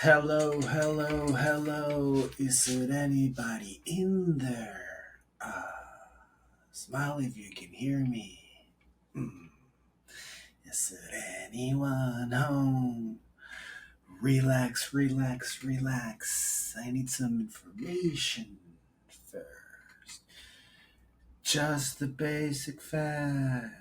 Hello, hello, hello. Is it anybody in there? Smile if you can hear me. Hmm. Is it anyone home? Relax, relax, relax. I need some information first. Just the basic facts.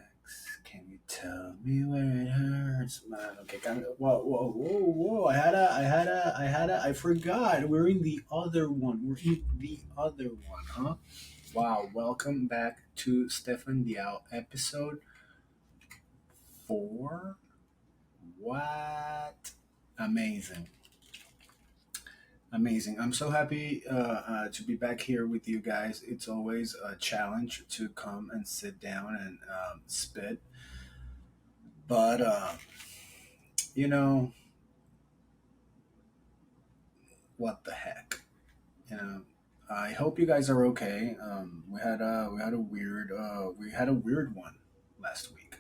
Can you tell me where it hurts, man? Okay, whoa, whoa, whoa, whoa! I forgot. We're in the other one. We're in the other one, huh? Wow! Welcome back to Stefan Diao episode 4. What? Amazing. Amazing. I'm so happy to be back here with you guys. It's always a challenge to come and sit down and spit. But, you know, what the heck? You know, I hope you guys are okay. We had a weird one last week.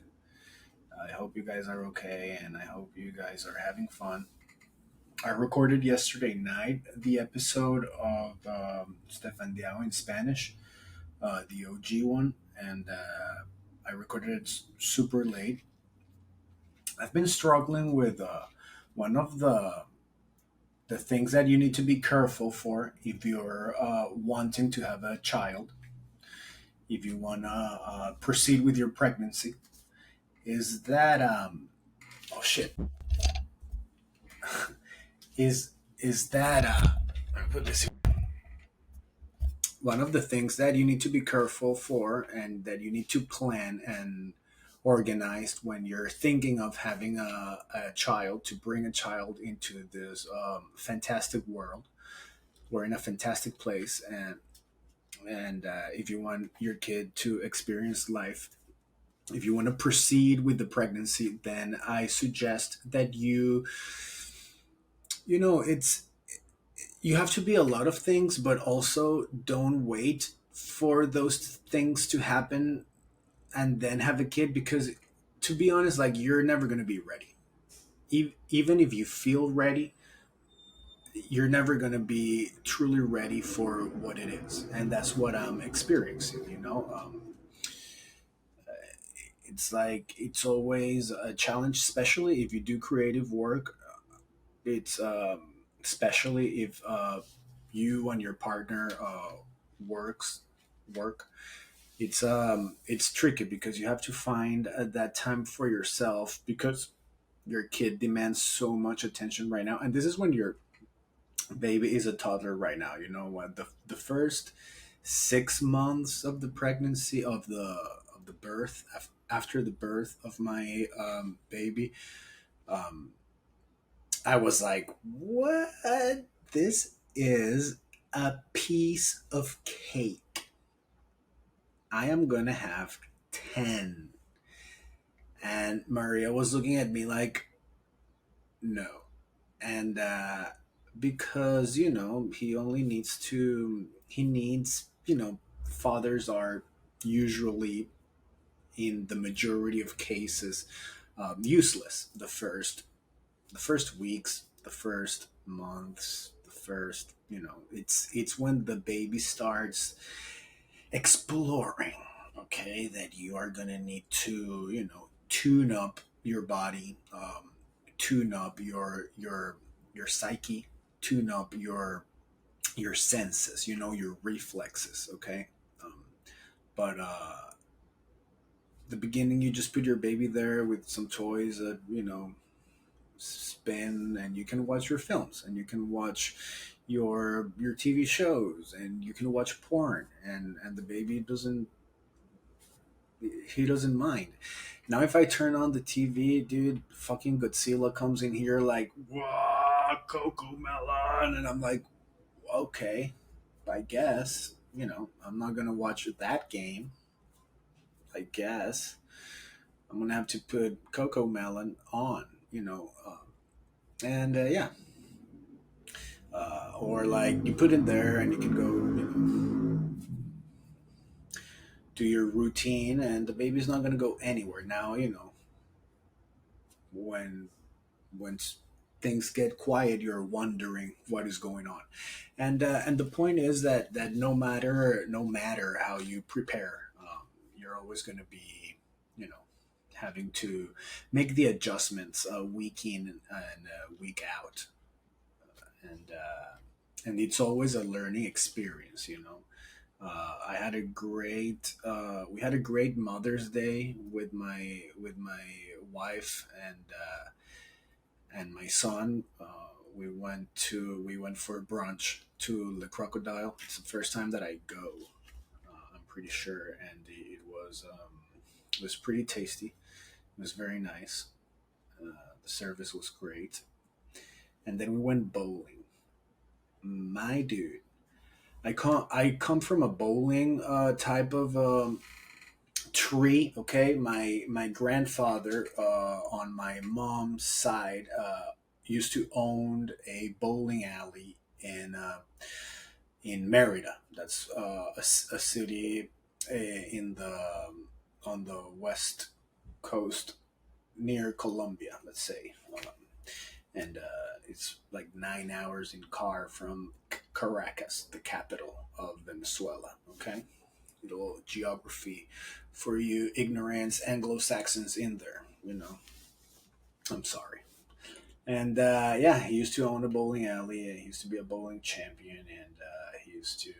I hope you guys are okay, and I hope you guys are having fun. I recorded yesterday night the episode of Stefan Diao in Spanish, the OG one, and I recorded it super late. I've been struggling with one of the things that you need to be careful for if you're wanting to have a child, if you want to proceed with your pregnancy, is that oh shit, is that let me put this here. One of the things that you need to be careful for and that you need to plan and organize when you're thinking of having a child, to bring a child into this fantastic world. We're in a fantastic place, and if you want your kid to experience life, if you want to proceed with the pregnancy, then I suggest that it's you have to be a lot of things, but also don't wait for those things to happen and then have a kid, because to be honest, like, you're never going to be ready. Even if you feel ready, you're never going to be truly ready for what it is, and that's what I'm experiencing. It's like it's always a challenge, especially if you do creative work. It's especially if you and your partner works work. It's tricky because you have to find that time for yourself, because your kid demands so much attention right now, and this is when your baby is a toddler right now. You know what, the first 6 months of the pregnancy, of the birth, after the birth of my baby, um, I was like, what? This is a piece of cake. I am gonna have 10. And Maria was looking at me like, no. And because, he needs, fathers are usually, in the majority of cases, useless the first weeks, the first months, the first, it's when the baby starts exploring, okay, that you are gonna need to, tune up your body, tune up your psyche, tune up your senses, your reflexes, okay. um, but the beginning, you just put your baby there with some toys that, spin, and you can watch your films, and you can watch your TV shows, and you can watch porn, and the baby doesn't mind. Now if I turn on the TV, dude, fucking Godzilla comes in here like, wow, Coco Melon, and I'm like, okay, I guess, I'm not gonna watch that game. I guess I'm gonna have to put Coco Melon on, and yeah, or like you put in there and you can go, do your routine, and the baby's not gonna go anywhere. Now, when when things get quiet, you're wondering what is going on. And the point is that no matter how you prepare, you're always going to be, you know, having to make the adjustments week in and week out, and it's always a learning experience, you know. I had a great we had a great Mother's Day with my wife and my son. We went for brunch to Le Crocodile. It's the first time that I go. I'm pretty sure, and it was pretty tasty. It was very nice. The service was great, and then we went bowling. My dude, I come from a bowling type of tree. Okay, my grandfather on my mom's side used to own a bowling alley in Merida. That's a city in the on the west coast near Colombia, let's say. And it's like 9 hours in car from Caracas, the capital of Venezuela. Okay, little geography for you ignorant Anglo Saxons in there. You know, I'm sorry. And yeah, he used to own a bowling alley. And he used to be a bowling champion, and he used to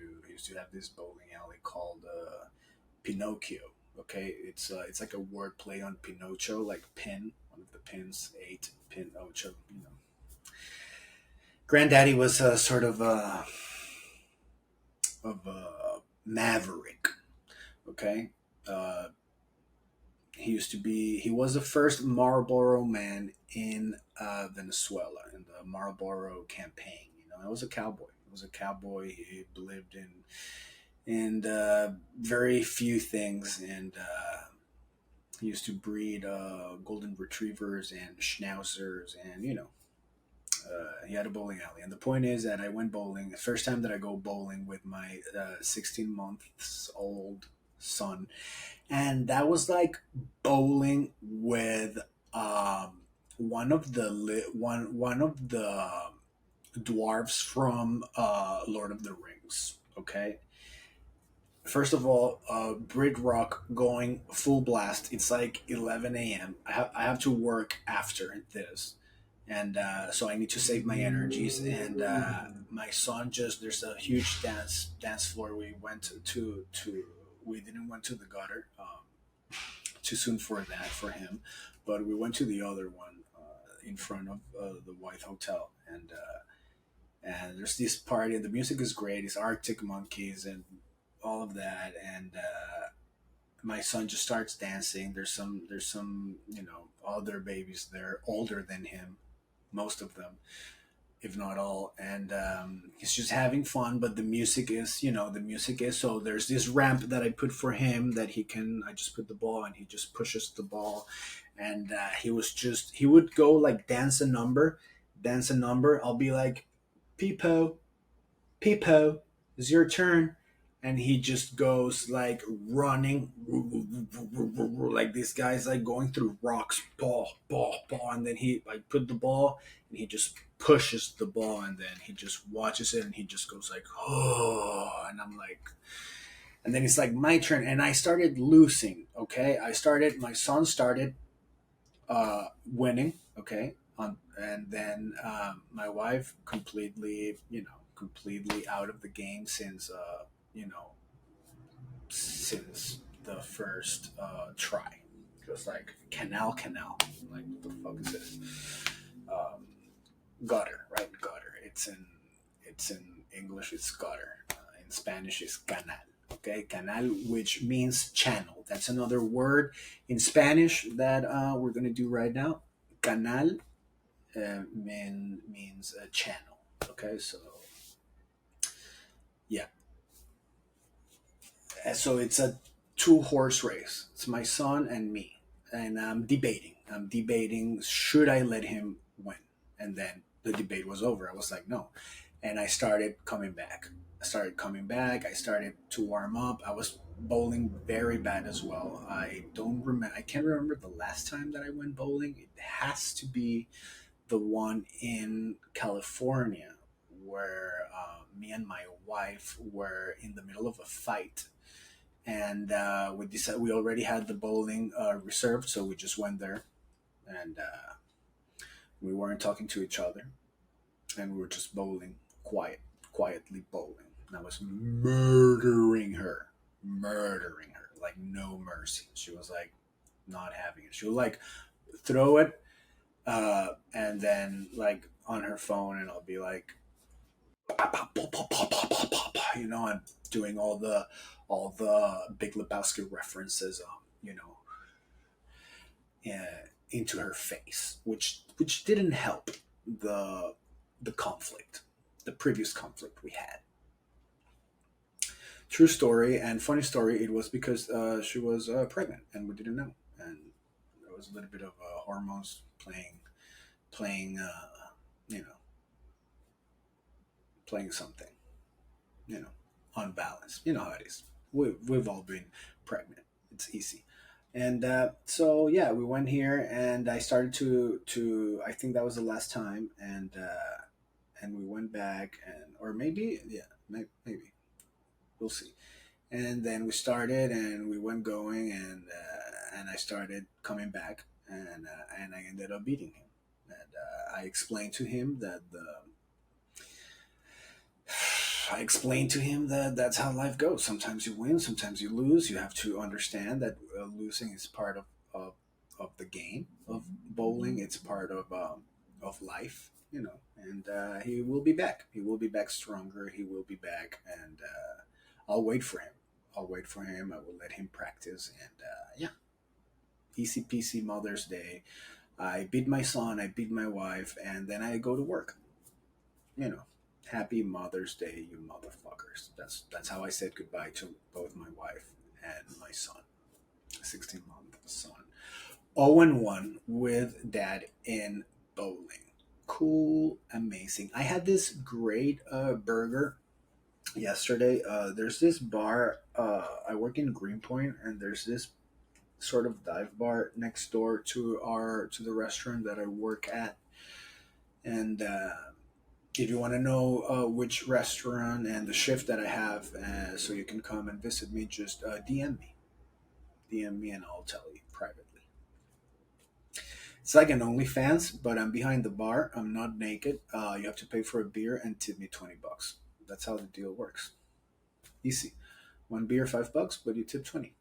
have this bowling alley called Pinocchio. Okay, it's like a word play on Pinocho, like pin, one of the pins, eight, Pinocho. You know, Granddaddy was a sort of a maverick. Okay, uh, he was the first Marlboro man in Venezuela in the Marlboro campaign. You know, he was a cowboy. He was a cowboy. He believed in very few things, and he used to breed golden retrievers and schnauzers, and you know, he had a bowling alley. And the point is that I went bowling. The first time that I go bowling with my 16 months old son, and that was like bowling with one of the dwarves from Lord of the Rings. Okay, first of all, Brit Rock going full blast. It's like 11 a.m. I have to work after this, and so I need to save my energies. And my son just there's a huge dance floor. We went to we didn't went to the gutter too soon for that for him, but we went to the other one in front of the White Hotel, and there's this party, and the music is great. It's Arctic Monkeys and all of that, and my son just starts dancing. There's some other babies there older than him, most of them, if not all, and he's just having fun. But the music is so there's this ramp that I put for him that I just put the ball and he just pushes the ball, and he would go like dance a number. I'll be like, Peepo, Peepo, it's your turn. And he just goes like running, like this guy's like going through rocks, ball, ball, ball. And then he like put the ball and he just pushes the ball, and then he just watches it and he just goes like, oh. And I'm like, and then it's like my turn. And I started losing. Okay. My son started winning. Okay. And then my wife completely out of the game you know, since the first try. Just like canal. Like what the fuck is this? Um, Gutter, right? Gutter. It's in English. It's gutter. In Spanish, it's canal. Okay, canal, which means channel. That's another word in Spanish that we're gonna do right now. Canal means a channel. Okay, so yeah, so it's a two-horse race. It's my son and me, and I'm debating should I let him win. And then the debate was over. I was like, no. And I started to warm up. I was bowling very bad as well. I can't remember the last time that I went bowling. It has to be the one in California, where me and my wife were in the middle of a fight, and we decided we already had the bowling reserved, so we just went there, and we weren't talking to each other, and we were just bowling, quietly bowling. And I was murdering her, like no mercy. She was like not having it. She would like throw it, and then like on her phone, and I'll be like, and doing all the Big Lebowski references, into her face, which didn't help the the conflict, the previous conflict we had. True story and funny story. It was because she was pregnant and we didn't know, and there was a little bit of hormones playing, you know, playing something, you know, unbalanced. You know how it is. We've all been pregnant. It's easy. And so yeah, we went here, and I started to. I think that was the last time, and we went back, and or maybe yeah, maybe we'll see. And then we started, and we went going, and I started coming back, and I ended up beating him. And I explained to him that the I explained to him that that's how life goes. Sometimes you win, sometimes you lose. You have to understand that losing is part of the game of bowling. It's part of life, And he will be back. He will be back stronger. He will be back, and I'll wait for him. I'll wait for him. I will let him practice, and yeah, easy peasy Mother's Day. I beat my son. I beat my wife, and then I go to work. You know, Happy Mother's Day, you motherfuckers. That's how I said goodbye to both my wife and my son, 16-month son. 0-1 with dad in bowling. Cool, amazing. I had this great burger yesterday. There's this bar. I work in Greenpoint, and there's this sort of dive bar next door to the restaurant that I work at. And if you want to know which restaurant and the shift that I have, so you can come and visit me, just DM me. DM me, and I'll tell you privately. It's like an OnlyFans, but I'm behind the bar. I'm not naked. You have to pay for a beer and tip me $20. That's how the deal works. Easy. One beer, $5, but you tip 20.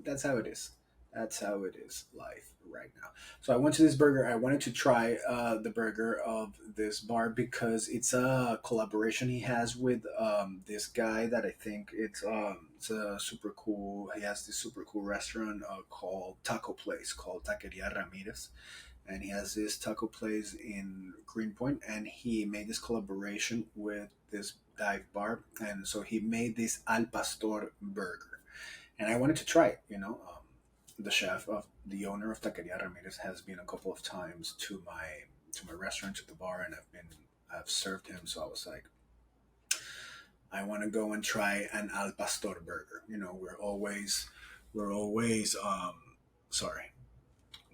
That's how it is. That's how it is life right now. So I went to this burger. I wanted to try the burger of this bar because it's a collaboration he has with this guy that I think it's a super cool. He has this super cool restaurant called Taco Place called Taqueria Ramirez, and he has this taco place in Greenpoint, and he made this collaboration with this dive bar, and so he made this al pastor burger, and I wanted to try it. The chef of the owner of Taqueria Ramirez has been a couple of times to my restaurant, to the bar, and I've served him. So I was like, I want to go and try an al pastor burger. We're always sorry,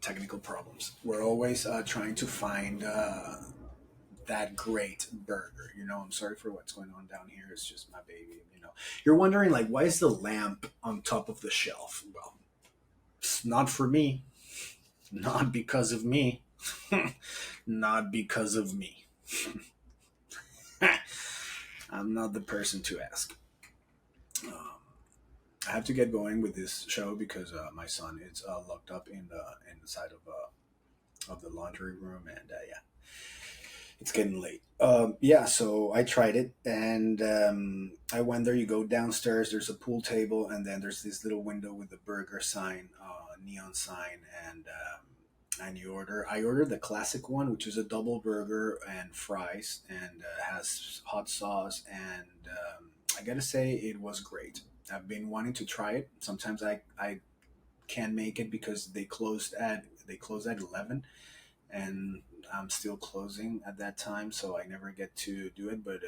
technical problems. We're always trying to find that great burger. I'm sorry for what's going on down here. It's just my baby. You're wondering like, why is the lamp on top of the shelf? Well, it's not for me. Not because of me. Not because of me. I'm not the person to ask. Um, I have to get going with this show because my son is locked up in the side of the laundry room, and yeah, it's getting late. Yeah, so I tried it, and I went there. You go downstairs. There's a pool table, and then there's this little window with the burger sign, neon sign, and you order. I ordered the classic one, which is a double burger and fries, and has hot sauce. And I gotta say, it was great. I've been wanting to try it. Sometimes I can't make it because they close at 11, and I'm still closing at that time, so I never get to do it. But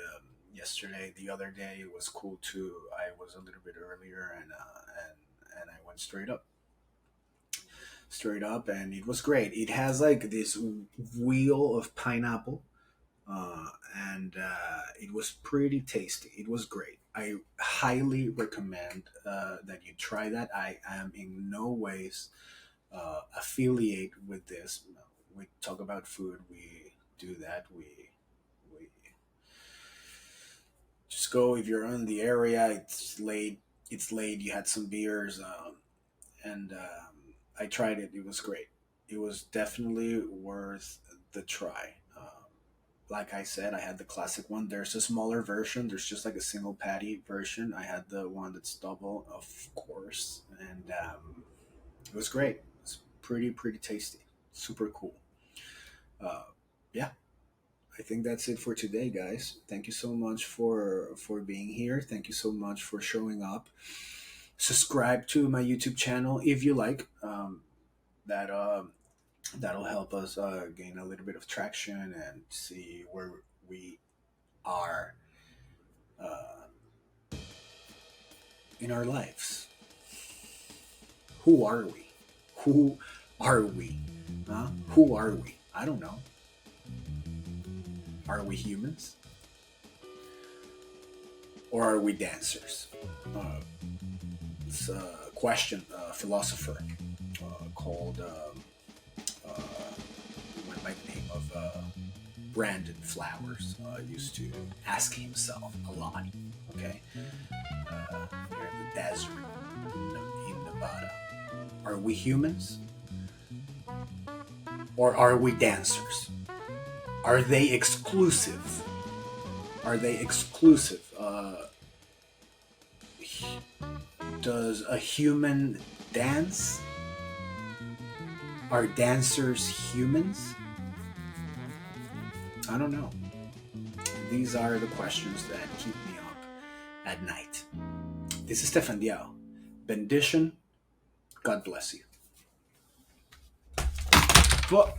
the other day, it was cool too. I was a little bit earlier, and I went straight up. straight up, and it was great. It has like this wheel of pineapple, uh, and it was pretty tasty. It was great. I highly recommend that you try that. I am in no ways affiliate with this. We talk about food. We do that. We just go if you're in the area. It's late. It's late. You had some beers, and I tried it. It was great. It was definitely worth the try. Like I said, I had the classic one. There's a smaller version. There's just like a single patty version. I had the one that's double, of course, and it was great. It's pretty tasty. Super cool. Uh, yeah, I think that's it for today, guys. Thank you so much for being here. Thank you so much for showing up. Subscribe to my YouTube channel if you like. That that'll help us gain a little bit of traction and see where we are uh, in our lives. Who are we? Who are we? Huh? Who are we? I don't know. Are we humans? Or are we dancers? Uh, it's a question, a philosopher called, uh, went by the name of Brandon Flowers, used to ask himself a lot, okay? Here in the desert in Nevada. Are we humans? Or are we dancers? Are they exclusive? Are they exclusive? Does a human dance? Are dancers humans? I don't know. These are the questions that keep me up at night. This is Stefano. Bendition. God bless you. But